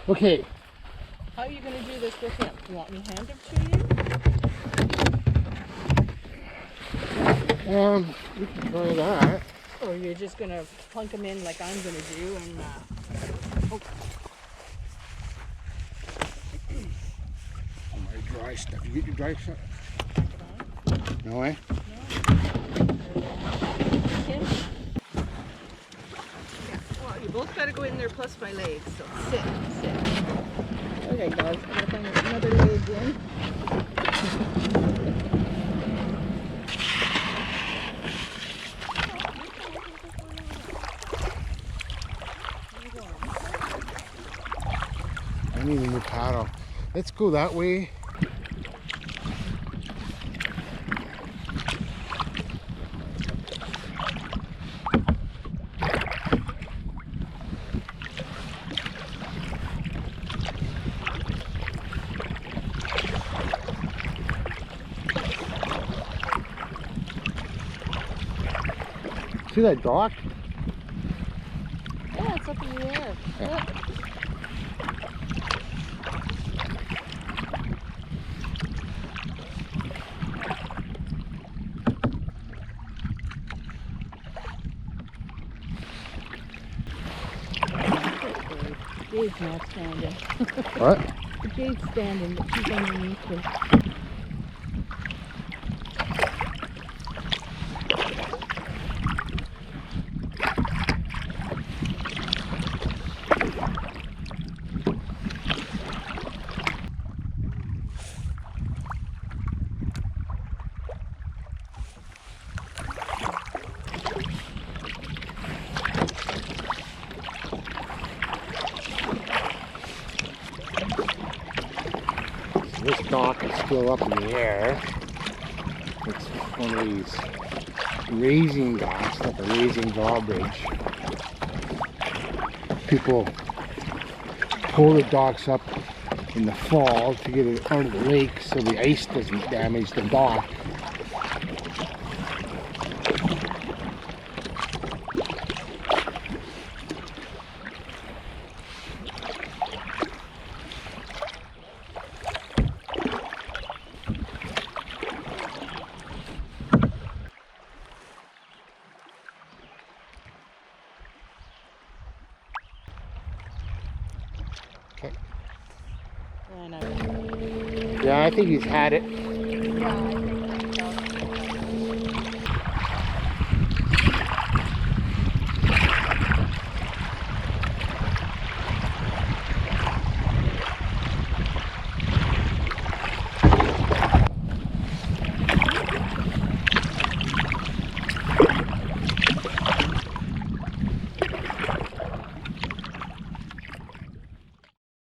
Okay. How are you going to do this with him? You want me to hand him to you? We can try that. Or you're just going to plunk him in like I'm going to do and... Oh, my dry stuff. You get your dry stuff? No, eh? Tim? Well, you both got to go in there plus my legs, so sit. Okay, guys, I'm going to find another leg in. I need a new paddle. Let's go that way. See that dock? Yeah, it's up in the air. Yeah. Jade's not standing. What? Jade's standing, but she's underneath her. This dock is still up in the air. It's one of these raising docks, like a raising drawbridge. People pull the docks up in the fall to get it out of the lake so the ice doesn't damage the dock. Okay. Yeah, I think he's had it. Yeah.